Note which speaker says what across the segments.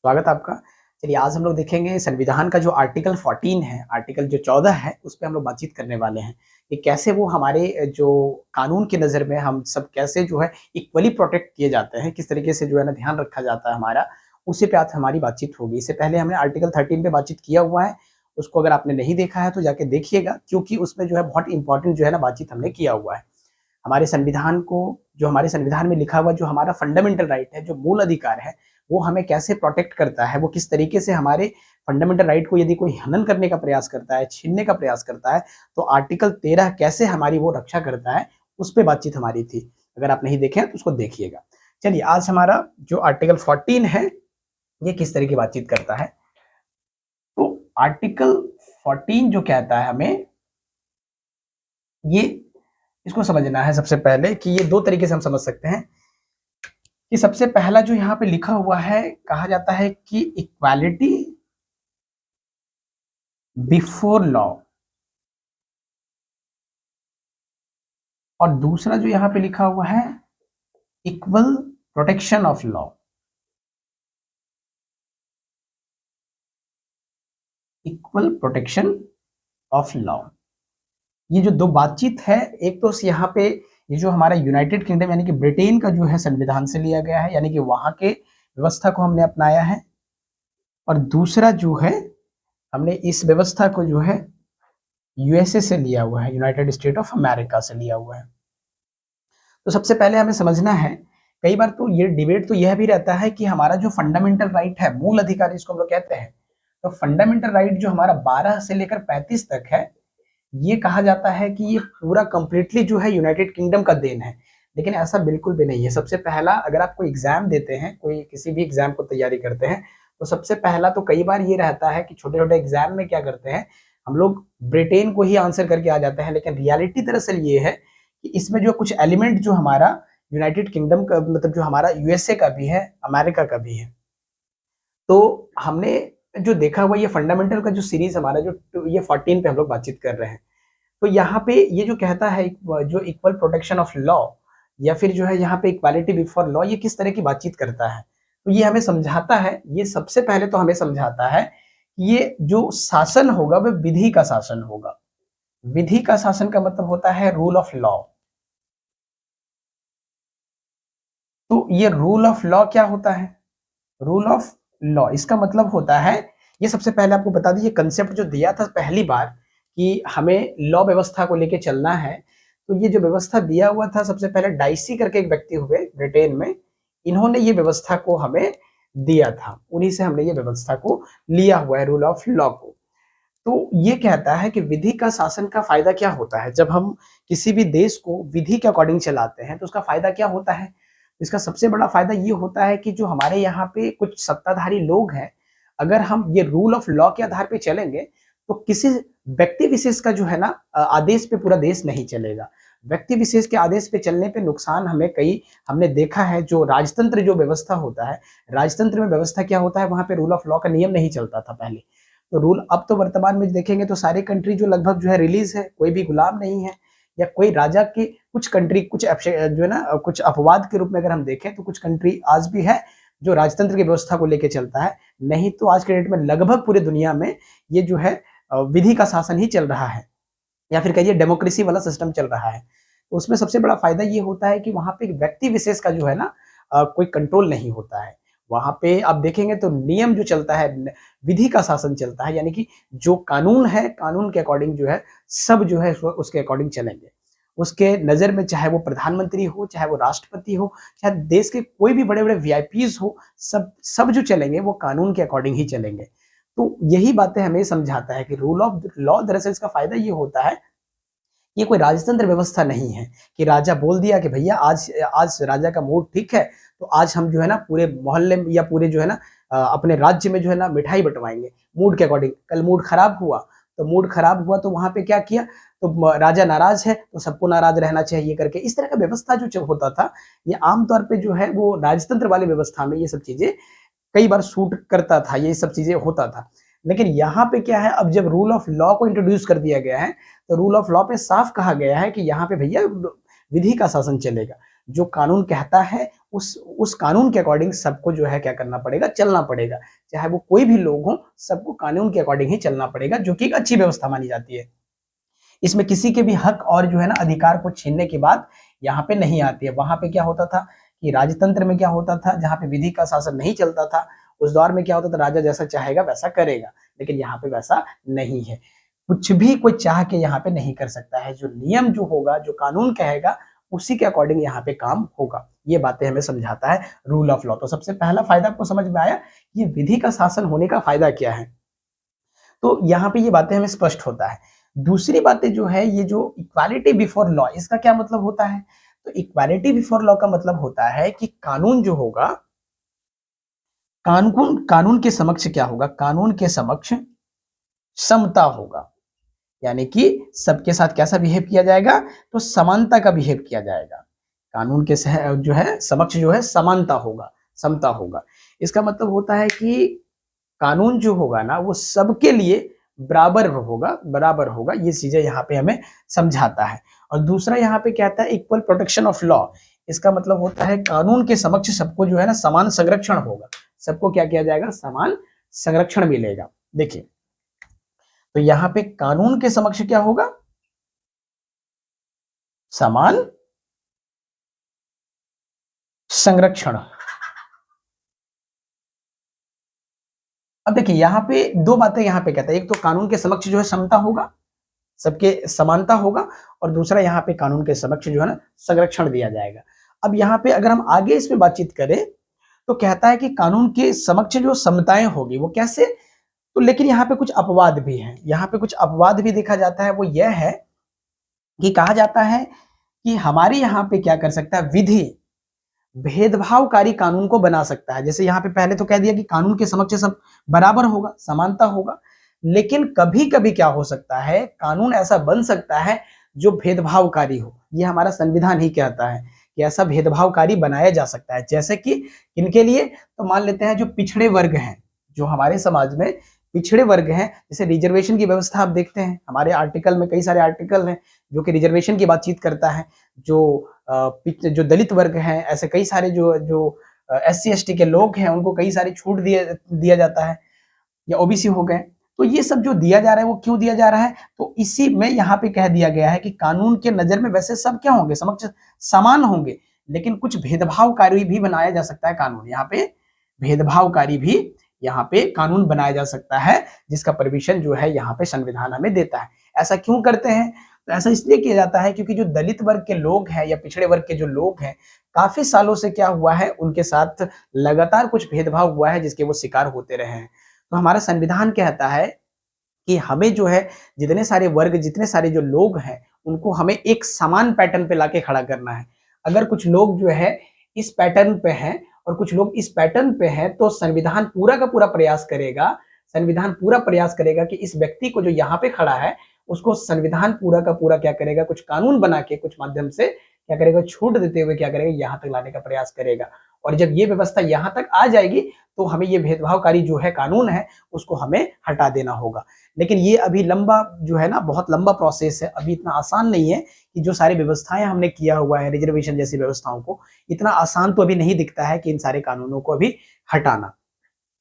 Speaker 1: स्वागत है आपका। चलिए आज हम लोग देखेंगे संविधान का जो आर्टिकल 14 है, आर्टिकल जो 14 है, उस पे हम लोग बातचीत करने वाले हैं कि कैसे वो हमारे जो कानून की नज़र में हम सब कैसे जो है इक्वली प्रोटेक्ट किए जाते हैं, किस तरीके से जो है ना ध्यान रखा जाता है हमारा, उसी पे आज हमारी बातचीत होगी। इससे पहले हमने आर्टिकल 13 पे बातचीत किया हुआ है, उसको अगर आपने नहीं देखा है तो जाके देखिएगा क्योंकि उसमें जो है बहुत इम्पोर्टेंट जो है ना बातचीत हमने किया हुआ है। हमारे संविधान को जो हमारे संविधान में लिखा हुआ जो हमारा फंडामेंटल राइट है, जो मूल अधिकार है, वो हमें कैसे प्रोटेक्ट करता है, वो किस तरीके से हमारे फंडामेंटल राइट को यदि कोई हनन करने का प्रयास करता है, छीनने का प्रयास करता है, तो आर्टिकल 13 कैसे हमारी वो रक्षा करता है, उस पे बातचीत हमारी थी। अगर आप नहीं देखे हैं तो उसको देखिएगा। चलिए आज हमारा जो आर्टिकल 14 है, ये किस तरह की बातचीत करता है। तो आर्टिकल 14 जो कहता है हमें, ये इसको समझना है सबसे पहले कि ये 2 तरीके से हम समझ सकते हैं कि सबसे पहला जो यहाँ पे लिखा हुआ है, कहा जाता है कि इक्वालिटी बिफोर लॉ, और दूसरा जो यहाँ पे लिखा हुआ है equal protection of law. Equal protection of law, ये जो 2 बातचीत है, एक तो यहाँ पे ये जो हमारा यूनाइटेड किंगडम यानी कि ब्रिटेन का जो है संविधान से लिया गया है, यानी कि वहां के व्यवस्था को हमने अपनाया है, और दूसरा जो है हमने इस व्यवस्था को जो है यूएसए से लिया हुआ है, यूनाइटेड स्टेट ऑफ अमेरिका से लिया हुआ है। तो सबसे पहले हमें समझना है, कई बार तो ये डिबेट तो यह भी रहता है कि हमारा जो फंडामेंटल राइट है, मूल अधिकार जिसको हम लोग कहते हैं, तो फंडामेंटल राइट जो हमारा 12 से लेकर 35 तक है, ये कहा जाता है कि ये पूरा कंप्लीटली जो है यूनाइटेड किंगडम का देन है। लेकिन ऐसा बिल्कुल भी नहीं है। सबसे पहला अगर आप कोई एग्जाम देते हैं, कोई किसी भी एग्जाम को तैयारी करते हैं, तो सबसे पहला तो कई बार ये रहता है कि छोटे-छोटे एग्जाम में क्या करते हैं, हम लोग ब्रिटेन को ही आंसर करके आ जाते हैं, लेकिन रियलिटी दरअसल ये है कि इसमें जो कुछ एलिमेंट जो हमारा यूनाइटेड किंगडम का मतलब जो हमारा यूएसए का भी है, अमेरिका का भी है। तो हमने जो देखा हुआ ये फंडामेंटल का जो सीरीज हमारा जो ये 14 पे हम लोग बातचीत कर रहे हैं। तो यहाँ पे ये जो कहता है जो इक्वल प्रोटेक्शन ऑफ लॉ, या फिर जो है यहाँ पे इक्वालिटी बिफोर लॉ, ये किस तरह की बातचीत करता है, तो ये हमें समझाता है, ये सबसे पहले तो हमें समझाता है कि ये जो शासन होगा वह विधि का शासन होगा। विधि का शासन का मतलब होता है रूल ऑफ लॉ। तो ये रूल ऑफ लॉ क्या होता है? रूल ऑफ लॉ इसका मतलब होता है, ये सबसे पहले आपको बता दीजिए कंसेप्ट जो दिया था पहली बार कि हमें लॉ व्यवस्था को लेके चलना है, तो ये जो व्यवस्था दिया हुआ था सबसे पहले डाइसी करके एक व्यक्ति हुए ब्रिटेन में, इन्होंने ये व्यवस्था को हमें दिया था, उन्हीं से हमने ये व्यवस्था को लिया हुआ है रूल ऑफ लॉ को। तो ये कहता है कि विधि का शासन का फायदा क्या होता है, जब हम किसी भी देश को विधि के अकॉर्डिंग चलाते हैं तो उसका फायदा क्या होता है। इसका सबसे बड़ा फायदा ये होता है कि जो हमारे यहाँ पे कुछ सत्ताधारी लोग हैं, अगर हम ये रूल ऑफ लॉ के आधार पे चलेंगे तो किसी व्यक्ति विशेष का जो है ना आदेश पे पूरा देश नहीं चलेगा। व्यक्ति विशेष के आदेश पे चलने पे नुकसान हमें कई हमने देखा है, जो राजतंत्र जो व्यवस्था होता है, राजतंत्र में व्यवस्था क्या होता है, वहां पे रूल ऑफ लॉ का नियम नहीं चलता था पहले। तो रूल अब तो वर्तमान में देखेंगे तो सारे कंट्री जो लगभग जो है रिलीज है, कोई भी गुलाम नहीं है, या कोई राजा के कुछ कंट्री कुछ जो है ना कुछ अपवाद के रूप में अगर हम देखें तो कुछ कंट्री आज भी है जो राजतंत्र की व्यवस्था को लेके चलता है। नहीं तो आज के डेट में लगभग पूरे दुनिया में ये जो है विधि का शासन ही चल रहा है, या फिर कहिए डेमोक्रेसी वाला सिस्टम चल रहा है। तो उसमें सबसे बड़ा फायदा ये होता है कि वहां पे एक व्यक्ति विशेष का जो है ना कोई कंट्रोल नहीं होता है। वहां पे आप देखेंगे तो नियम जो चलता है, विधि का शासन चलता है, यानी कि जो कानून है, कानून के अकॉर्डिंग जो है सब जो है उसके अकॉर्डिंग चलेंगे। उसके नजर में चाहे वो प्रधानमंत्री हो, चाहे वो राष्ट्रपति हो, चाहे देश के कोई भी बड़े बड़े वीआईपीज हो, सब सब जो चलेंगे वो कानून के अकॉर्डिंग ही चलेंगे। तो यही बातें हमें समझाता है कि रूल ऑफ लॉ दरअसल इसका फायदा ये होता है, ये कोई राजतंत्र व्यवस्था नहीं है कि राजा बोल दिया कि भैया आज आज राजा का मूड ठीक है, तो आज हम जो है ना पूरे मोहल्ले में या पूरे जो है ना अपने राज्य में जो है ना मिठाई बंटवाएंगे मूड के अकॉर्डिंग। कल मूड खराब हुआ, तो मूड खराब हुआ तो वहां पे क्या किया, तो राजा नाराज है तो सबको नाराज रहना चाहिए करके इस तरह का व्यवस्था जो होता था, ये आमतौर पे जो है वो राजतंत्र वाली व्यवस्था में ये सब चीजें कई बार सूट करता था, ये सब चीजें होता था। लेकिन यहाँ पे क्या है, अब जब रूल ऑफ लॉ को इंट्रोड्यूस कर दिया गया है, तो रूल ऑफ लॉ पे साफ कहा गया है कि यहाँ पे भैया विधि का शासन चलेगा। जो कानून कहता है उस कानून के अकॉर्डिंग सबको जो है क्या करना पड़ेगा, चलना पड़ेगा। चाहे वो कोई भी लोग हों, सबको कानून के अकॉर्डिंग ही चलना पड़ेगा, जो कि एक अच्छी व्यवस्था मानी जाती है। इसमें किसी के भी हक और जो है ना अधिकार को छीनने की बात यहाँ पे नहीं आती है। वहां पे क्या होता था कि राजतंत्र में क्या होता था, जहां पे विधि का शासन नहीं चलता था, उस दौर में क्या होता था, राजा जैसा चाहेगा वैसा करेगा। लेकिन यहाँ पे वैसा नहीं है, कुछ भी कोई चाह के यहाँ पे नहीं कर सकता है। जो नियम जो होगा, जो कानून कहेगा, उसी के अकॉर्डिंग यहाँ पे काम होगा। ये बातें हमें समझाता है रूल ऑफ लॉ। तो सबसे पहला फायदा आपको समझ में आया, ये विधि का शासन होने का फायदा क्या है। तो यहाँ पे ये बातें हमें स्पष्ट होता है। दूसरी बातें जो है, ये जो इक्वालिटी बिफोर लॉ, इसका क्या मतलब होता है। तो इक्वालिटी बिफोर लॉ का मतलब होता है कि कानून जो होगा, कानून कानून के समक्ष क्या होगा, कानून के समक्ष समता होगा। यानी कि सबके साथ कैसा बिहेव किया जाएगा, तो समानता का बिहेव किया जाएगा। कानून के जो है समक्ष जो है समानता होगा, समता होगा। इसका मतलब होता है कि कानून जो होगा ना, वो सबके लिए बराबर होगा, बराबर होगा। ये चीजें यहाँ पे हमें समझाता है। और दूसरा यहाँ पे कहता है इक्वल प्रोटेक्शन ऑफ लॉ। इसका मतलब होता है कानून के समक्ष सबको जो है ना समान संरक्षण होगा। सबको क्या किया जाएगा, समान संरक्षण मिलेगा। देखिए, तो यहाँ पे कानून के समक्ष क्या होगा, समान संरक्षण। अब देखिए, यहाँ पे दो बातें यहाँ पे कहता है, एक तो कानून के समक्ष जो है समता होगा, सबके समानता होगा, और दूसरा यहाँ पे कानून के समक्ष जो है ना संरक्षण दिया जाएगा। अब यहाँ पे अगर हम आगे इसमें बातचीत करें, तो कहता है कि कानून के समक्ष जो समताएं होगी, वो कैसे। तो लेकिन यहाँ पे कुछ अपवाद भी हैं, यहाँ पे कुछ अपवाद भी देखा जाता है। वो यह है कि कहा जाता है कि हमारे यहाँ पे क्या कर सकता है, विधि भेदभावकारी कानून को बना सकता है। जैसे यहाँ पे पहले तो कह दिया कि कानून के समक्ष सब बराबर होगा, समानता होगा। लेकिन कभी कभी क्या हो सकता है, कानून ऐसा बन सकता है जो भेदभावकारी हो। ये हमारा संविधान ही कहता है कि ऐसा भेदभावकारी बनाया जा सकता है। जैसे कि इनके लिए, तो मान लेते हैं जो पिछड़े वर्ग हैं, जो हमारे समाज में पिछड़े वर्ग हैं, जैसे रिजर्वेशन की व्यवस्था आप देखते हैं, हमारे आर्टिकल में कई सारे आर्टिकल हैं जो कि रिजर्वेशन की बातचीत करता है। जो जो दलित वर्ग हैं, ऐसे कई सारे जो जो SC ST के लोग हैं, उनको कई सारी छूट दिया जाता है, या OBC हो गए। तो ये सब जो दिया जा रहा है, वो क्यों दिया जा रहा है, तो इसी में यहाँ पे कह दिया गया है कि कानून के नजर में वैसे सब क्या होंगे, समक्ष समान होंगे, लेकिन कुछ भेदभावकारी भी बनाया जा सकता है कानून। यहाँ पे भेदभावकारी भी यहाँ पे कानून बनाया जा सकता है, जिसका परमिशन जो है यहाँ पे संविधान हमें देता है। ऐसा क्यों करते हैं, तो ऐसा इसलिए किया जाता है क्योंकि जो दलित वर्ग के लोग हैं या पिछड़े वर्ग के जो लोग हैं, काफी सालों से क्या हुआ है, उनके साथ लगातार कुछ भेदभाव हुआ है, जिसके वो शिकार होते रहे हैं। तो हमारा संविधान कहता है कि हमें जो है जितने सारे वर्ग, जितने सारे जो लोग हैं, उनको हमें एक समान पैटर्न पे लाके खड़ा करना है। अगर कुछ लोग जो है इस पैटर्न पे हैं और कुछ लोग इस पैटर्न पे हैं, तो संविधान पूरा का पूरा प्रयास करेगा, संविधान पूरा प्रयास करेगा कि इस व्यक्ति को जो यहाँ पे खड़ा है, उसको संविधान पूरा का पूरा क्या करेगा, कुछ कानून बना के कुछ माध्यम से क्या करेगा, छूट देते हुए क्या करेगा, यहाँ तक लाने का प्रयास करेगा। और जब ये व्यवस्था यहाँ तक आ जाएगी, तो हमें ये भेदभावकारी जो है कानून है, उसको हमें हटा देना होगा। लेकिन ये अभी लंबा जो है ना, बहुत लंबा प्रोसेस है, अभी इतना आसान नहीं है कि जो सारी व्यवस्थाएं हमने किया हुआ है, रिजर्वेशन जैसी व्यवस्थाओं को, इतना आसान तो अभी नहीं दिखता है कि इन सारे कानूनों को अभी हटाना।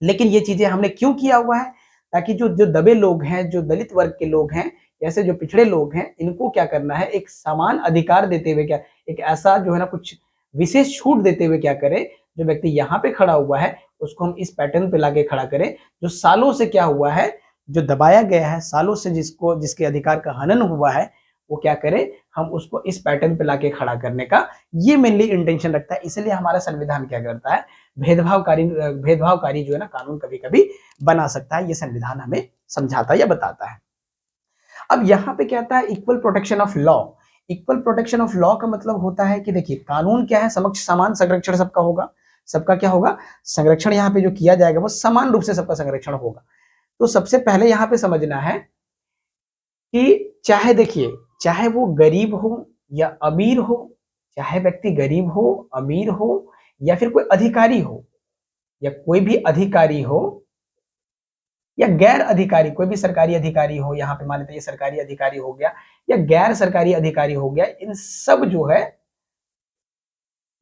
Speaker 1: लेकिन ये चीजें हमने क्यों किया हुआ है, ताकि जो जो दबे लोग हैं, जो दलित वर्ग के लोग हैं, ऐसे जो पिछड़े लोग हैं, इनको क्या करना है, एक समान अधिकार देते हुए, क्या एक ऐसा जो है ना कुछ विशेष छूट देते हुए क्या करें, जो व्यक्ति यहाँ पे खड़ा हुआ है, उसको हम इस पैटर्न पे लाके खड़ा करें। जो सालों से क्या हुआ है, जो दबाया गया है, सालों से जिसको जिसके अधिकार का हनन हुआ है, वो क्या करें, हम उसको इस पैटर्न पे लाके खड़ा करने का ये मेनली इंटेंशन रखता है। इसलिए हमारा संविधान क्या करता है, भेदभावकारी जो है ना कानून कभी कभी बना सकता है। ये संविधान हमें समझाता है या बताता है। अब यहाँ पे कहता है equal protection of law. Equal protection of law का मतलब होता है कि देखिए, कानून क्या है, समक्ष समान संरक्षण सबका होगा। सबका क्या होगा, संरक्षण यहाँ पे जो किया जाएगा वो समान रूप से सबका संरक्षण होगा। तो सबसे पहले यहाँ पे समझना है कि चाहे देखिए, चाहे वो गरीब हो या अमीर हो, चाहे व्यक्ति गरीब हो, अमीर हो, या फिर कोई अधिकारी हो, या कोई भी अधिकारी हो, या गैर अधिकारी, कोई भी सरकारी अधिकारी हो, यहाँ पे मान लेते हैं ये सरकारी अधिकारी हो गया या गैर सरकारी अधिकारी हो गया, इन सब जो है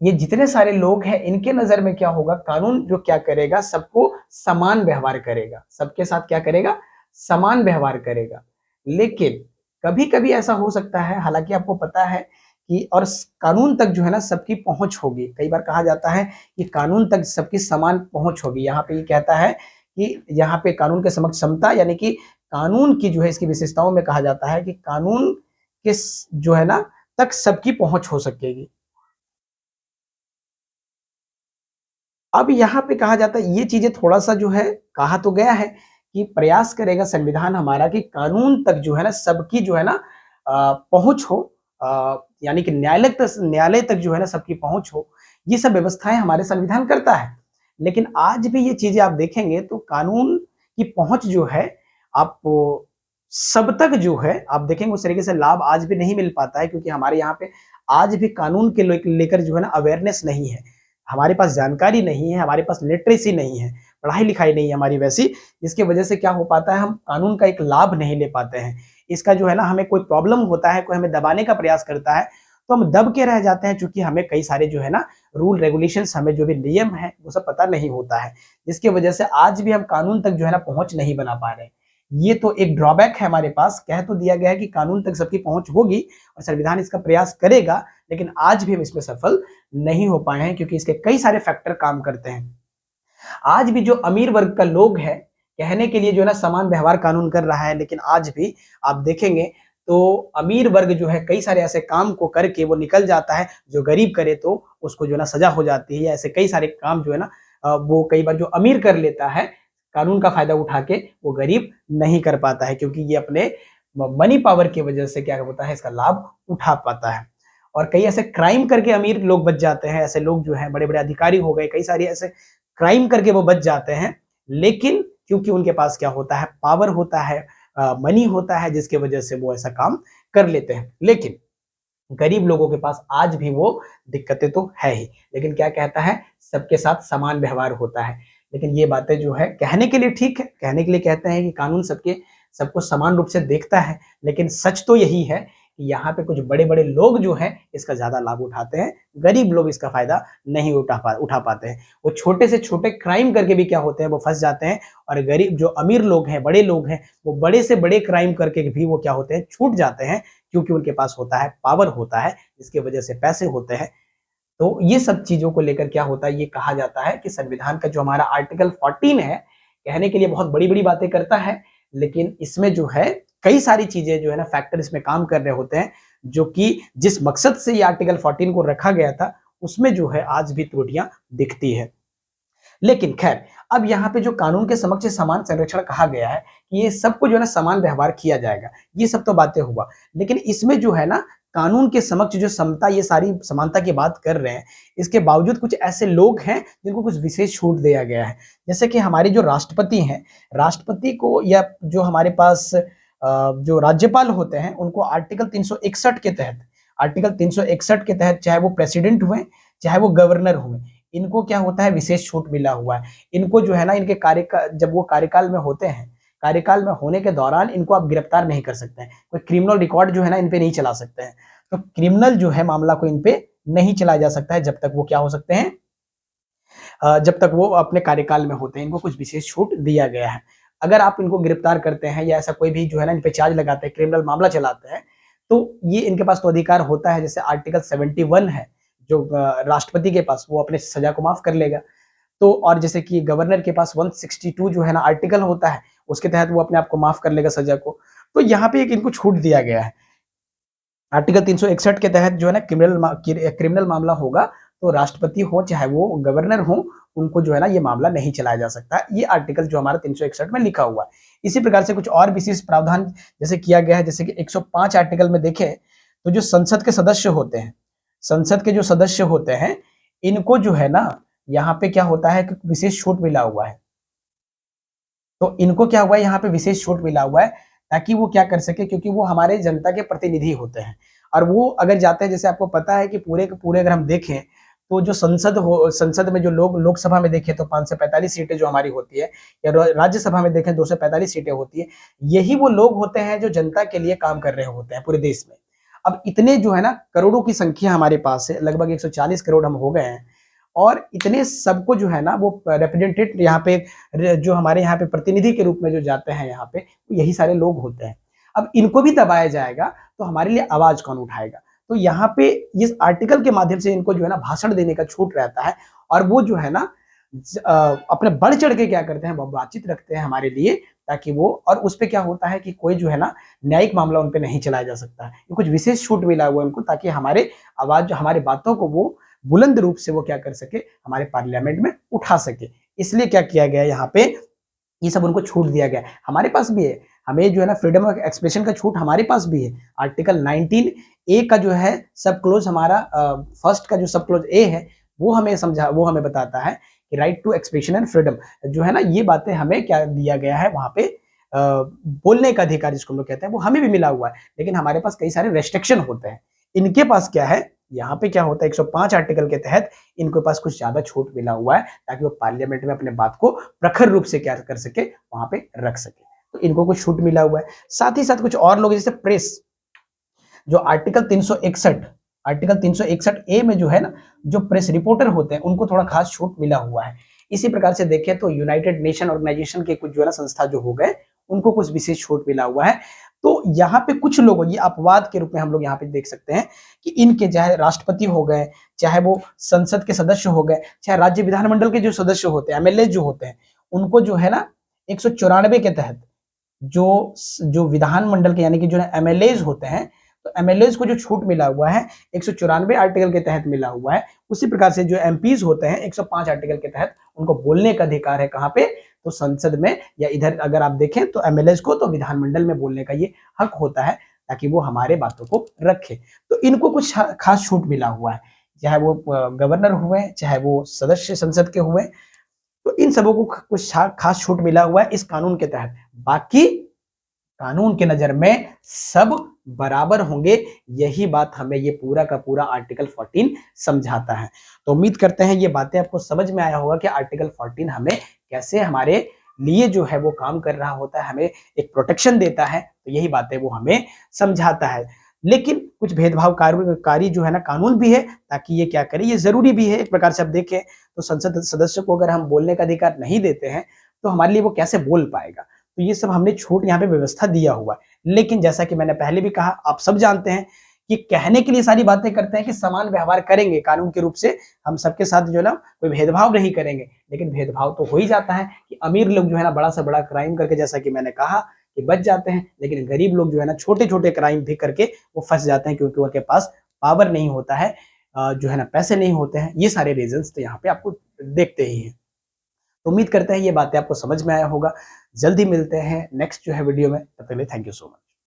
Speaker 1: ये जितने सारे लोग हैं इनके नजर में क्या होगा, कानून जो क्या करेगा, सबको समान व्यवहार करेगा, सबके साथ क्या करेगा, समान व्यवहार करेगा। लेकिन कभी कभी ऐसा हो सकता है, हालांकि आपको पता है कि और कानून तक जो है ना सबकी पहुंच होगी, कई बार कहा जाता है कि कानून तक सबकी समान पहुंच होगी। यहाँ पे ये कहता है कि यहाँ पे कानून के समक्ष समता, यानी कि कानून की जो है इसकी विशेषताओं में कहा जाता है कि कानून के जो है ना तक सबकी पहुंच हो सकेगी। अब यहाँ पे कहा जाता है, ये चीजें थोड़ा सा जो है कहा तो गया है कि प्रयास करेगा संविधान हमारा कि कानून तक जो है ना सबकी जो है ना पहुंच हो, यानी कि न्यायालय तक जो है ना सबकी पहुंच हो। ये सब व्यवस्थाएं हमारे संविधान करता है। लेकिन आज भी ये चीजें आप देखेंगे तो कानून की पहुंच जो है, आप सब तक जो है आप देखेंगे उस तरीके से लाभ आज भी नहीं मिल पाता है, क्योंकि हमारे यहाँ पे आज भी कानून के लेकर जो है ना अवेयरनेस नहीं है, हमारे पास जानकारी नहीं है, हमारे पास लिटरेसी नहीं है, पढ़ाई लिखाई नहीं है हमारी वैसी, जिसकी वजह से क्या हो पाता है, हम कानून का एक लाभ नहीं ले पाते हैं। इसका जो है ना हमें कोई प्रॉब्लम होता है, कोई हमें दबाने का प्रयास करता है तो हम दब के रह जाते हैं, क्योंकि हमें कई सारे जो है ना रूल रेगुलेशंस, हमें जो भी नियम है वो सब पता नहीं होता है, जिसकी वजह से आज भी हम कानून तक जो है ना पहुंच नहीं बना पा रहे हैं। ये तो एक ड्रॉबैक है हमारे पास। कह तो दिया गया है कि कानून तक सबकी पहुंच होगी और संविधान इसका प्रयास करेगा, लेकिन आज भी हम इसमें सफल नहीं हो पाए हैं, क्योंकि इसके कई सारे फैक्टर काम करते हैं। आज भी जो अमीर वर्ग का लोग है, कहने के लिए जो है ना समान व्यवहार कानून कर रहा है, लेकिन आज भी आप देखेंगे तो अमीर वर्ग जो है कई सारे ऐसे काम को करके वो निकल जाता है, जो गरीब करे तो उसको जो है ना सजा हो जाती है, या ऐसे कई सारे काम जो है ना वो कई बार जो अमीर कर लेता है कानून का फायदा उठा के, वो गरीब नहीं कर पाता है, क्योंकि ये अपने मनी पावर की वजह से क्या होता है, इसका लाभ उठा पाता है। और कई ऐसे क्राइम करके अमीर लोग बच जाते हैं, ऐसे लोग जो हैं बड़े बड़े अधिकारी हो गए, कई सारे ऐसे क्राइम करके वो बच जाते हैं, लेकिन क्योंकि उनके पास क्या होता है, पावर होता है, मनी होता है, जिसके वजह से वो ऐसा काम कर लेते हैं। लेकिन गरीब लोगों के पास आज भी वो दिक्कतें तो है ही, लेकिन क्या कहता है, सबके साथ समान व्यवहार होता है। लेकिन ये बातें जो है कहने के लिए ठीक है, कहने के लिए कहते हैं कि कानून सबको समान रूप से देखता है, लेकिन सच तो यही है कि यहाँ पे कुछ बड़े बड़े लोग जो हैं इसका ज्यादा लाभ उठाते हैं, गरीब लोग इसका फायदा नहीं उठा पाते हैं। वो छोटे से छोटे क्राइम करके भी क्या होते हैं, वो फंस जाते हैं, और गरीब जो अमीर लोग हैं, बड़े लोग हैं, वो बड़े से बड़े क्राइम करके भी वो क्या होते हैं, छूट जाते हैं, क्योंकि उनके पास होता है, पावर होता है, जिसकी वजह से पैसे होते हैं। तो ये सब चीजों को लेकर क्या होता है, ये कहा जाता है कि संविधान का जो हमारा आर्टिकल 14 है, कहने के लिए बहुत बड़ी बड़ी बातें करता है, लेकिन इसमें जो है कई सारी चीजें जो है ना फैक्टर इसमें काम कर रहे होते हैं, जो कि जिस मकसद से ये आर्टिकल 14 को रखा गया था उसमें जो है आज भी त्रुटियां दिखती है। लेकिन खैर, अब यहाँ पे जो कानून के समक्ष समान संरक्षण कहा गया है, ये सबको जो है ना समान व्यवहार किया जाएगा, ये सब तो बातें हुआ, लेकिन इसमें जो है ना कानून के समक्ष जो समता, ये सारी समानता की बात कर रहे हैं, इसके बावजूद कुछ ऐसे लोग हैं जिनको कुछ विशेष छूट दिया गया है। जैसे कि हमारे जो राष्ट्रपति हैं, राष्ट्रपति को या जो हमारे पास जो राज्यपाल होते हैं, उनको आर्टिकल 361 के तहत, आर्टिकल 361 के तहत चाहे वो प्रेसिडेंट हुए, चाहे वो गवर्नर हुए, इनको क्या होता है, विशेष छूट मिला हुआ है। इनको जो है ना इनके जब वो कार्यकाल में होते हैं, कार्यकाल में होने के दौरान इनको आप गिरफ्तार नहीं कर सकते हैं, कोई क्रिमिनल रिकॉर्ड जो है ना इन पे नहीं चला सकते हैं। तो क्रिमिनल जो है मामला को इन पे नहीं चलाया जा सकता है जब तक वो क्या हो सकते हैं, जब तक वो अपने कार्यकाल में होते हैं, इनको कुछ विशेष छूट दिया गया है। अगर आप इनको गिरफ्तार करते हैं या ऐसा कोई भी जो है ना इन पे चार्ज लगाते हैं, क्रिमिनल मामला चलाते हैं, तो ये इनके पास तो अधिकार होता है, जैसे आर्टिकल 71 है जो राष्ट्रपति के पास, वो अपने सजा को माफ कर लेगा। तो और जैसे कि गवर्नर के पास 162 जो है ना आर्टिकल होता है, उसके तहत वो अपने आप को माफ कर लेगा सजा को। तो यहाँ पे एक इनको छूट दिया गया है। आर्टिकल 361 के तहत जो है ना क्रिमिनल मामला होगा, तो राष्ट्रपति हो चाहे वो गवर्नर हो, उनको जो है ना ये मामला नहीं चलाया जा सकता। ये आर्टिकल जो हमारा 361 में लिखा हुआ है। इसी प्रकार से कुछ और विशेष प्रावधान जैसे किया गया है, जैसे कि 105 आर्टिकल में देखें तो जो संसद के सदस्य होते हैं, संसद के जो सदस्य होते हैं, इनको जो है ना यहाँ पे क्या होता है कि विशेष छूट मिला हुआ है। तो इनको क्या हुआ है, यहाँ पे विशेष छूट मिला हुआ है, ताकि वो क्या कर सके, क्योंकि वो हमारे जनता के प्रतिनिधि होते हैं, और वो अगर जाते हैं, जैसे आपको पता है कि पूरे के पूरे अगर हम देखें तो जो संसद में जो लोकसभा में देखें तो 545 सीटें जो हमारी होती है, या राज्यसभा में देखें 245 सीटें होती है, यही वो लोग होते हैं जो जनता के लिए काम कर रहे होते हैं पूरे देश में। अब इतने जो है ना करोड़ों की संख्या हमारे पास है, लगभग 140 करोड़ हम हो गए हैं और इतने सबको जो है ना वो रिप्रेजेंटेट यहाँ पे जो हमारे यहाँ पे प्रतिनिधि के रूप में जो जाते हैं यहाँ पे, यही सारे लोग होते हैं। अब इनको भी दबाया जाएगा तो हमारे लिए आवाज कौन उठाएगा? तो यहाँ पे इस आर्टिकल के माध्यम से इनको जो है ना भाषण देने का छूट रहता है और वो जो है ना अपने बढ़ चढ़ के क्या करते हैं, वो बातचीत रखते हैं हमारे लिए, ताकि वो और उस पे क्या होता है कि कोई जो है ना न्यायिक मामला उन पे नहीं चलाया जा सकता है। ये कुछ विशेष छूट मिला हुआ है उनको, ताकि हमारे आवाज, हमारी बातों को वो बुलंद रूप से वो क्या कर सके, हमारे पार्लियामेंट में उठा सके। इसलिए क्या किया गया यहाँ पे, ये सब उनको छूट दिया गया है। हमारे पास भी है, हमें जो है ना फ्रीडम ऑफ एक्सप्रेशन का छूट हमारे पास भी है। आर्टिकल 19 ए का जो है सब क्लोज हमारा फर्स्ट का जो सब क्लोज ए है वो हमें बताता है कि right to expression and freedom जो है ना, ये बातें हमें क्या दिया गया है वहां पे, बोलने का अधिकार जिसको हम लोग कहते हैं वो हमें भी मिला हुआ है। लेकिन हमारे पास कई सारे रेस्ट्रिक्शन होते हैं। इनके पास क्या है, यहाँ पे क्या होता है 105 आर्टिकल के तहत इनके पास कुछ ज्यादा छूट मिला हुआ है, ताकि वो पार्लियामेंट में अपने बात को प्रखर रूप से क्या कर सके, वहां पे रख सके। तो इनको कुछ छूट मिला हुआ है। साथ ही साथ कुछ और लोग जैसे प्रेस, जो आर्टिकल 361 ए में जो है ना, जो प्रेस रिपोर्टर होते हैं उनको थोड़ा खास छूट मिला हुआ है। इसी प्रकार से देखें तो यूनाइटेड नेशन ऑर्गेनाइजेशन के कुछ जो है ना संस्था जो हो गए, उनको कुछ विशेष छूट मिला हुआ है। तो यहाँ पे कुछ लोगों, ये अपवाद के रूप में हम लोग यहाँ पे देख सकते हैं कि इनके चाहे राष्ट्रपति हो गए, चाहे वो संसद के सदस्य हो गए, चाहे राज्य विधानमंडल के जो सदस्य होते हैं, एमएलए जो होते हैं, उनको जो है ना 194 के तहत जो जो विधानमंडल के यानी कि जो एमएलएज होते हैं, तो एमएलएज को जो छूट मिला हुआ है 194 आर्टिकल के तहत मिला हुआ है। उसी प्रकार से जो एमपीज होते हैं 105 आर्टिकल के तहत उनको बोलने का अधिकार है। कहाँ पे? तो संसद में, या इधर अगर आप देखें तो एमएलएज को तो विधानमंडल में बोलने का ये हक होता है, ताकि वो हमारे बातों को रखे। तो इनको कुछ खास छूट मिला हुआ है, चाहे वो गवर्नर हुए, चाहे वो सदस्य संसद के हुए, तो इन सबों को कुछ खास छूट मिला हुआ है इस कानून के तहत। बाकी कानून के नजर में सब बराबर होंगे, यही बात हमें ये पूरा का पूरा आर्टिकल 14 समझाता है। तो उम्मीद करते हैं ये बातें आपको समझ में आया होगा कि आर्टिकल 14 हमें कैसे हमारे लिए जो है वो काम कर रहा होता है, हमें एक प्रोटेक्शन देता है। तो यही बातें वो हमें समझाता है। लेकिन कुछ भेदभावकारी जो है ना कानून भी है, ताकि ये क्या करे, ये जरूरी भी है। एक प्रकार से आप देखें तो संसद सदस्य को अगर हम बोलने का अधिकार नहीं देते हैं तो हमारे लिए वो कैसे बोल पाएगा। तो ये सब हमने छूट यहाँ पे व्यवस्था दिया हुआ है। लेकिन जैसा कि मैंने पहले भी कहा, आप सब जानते हैं कि कहने के लिए सारी बातें करते हैं कि समान व्यवहार करेंगे कानून के रूप से, हम सबके साथ जो है ना कोई भेदभाव नहीं करेंगे। लेकिन भेदभाव तो हो ही जाता है कि अमीर लोग जो है ना बड़ा से बड़ा क्राइम करके, जैसा कि मैंने कहा, कि बच जाते हैं। लेकिन गरीब लोग जो है ना छोटे छोटे क्राइम भी करके वो फंस जाते हैं, क्योंकि उनके पास पावर नहीं होता है, जो है ना पैसे नहीं होते हैं। ये सारे रीजंस तो यहाँ पे आपको देखते ही हैं। तो उम्मीद करते हैं ये बातें आपको समझ में आया होगा। जल्दी मिलते हैं नेक्स्ट जो है वीडियो में। तब तक के लिए थैंक यू सो मच।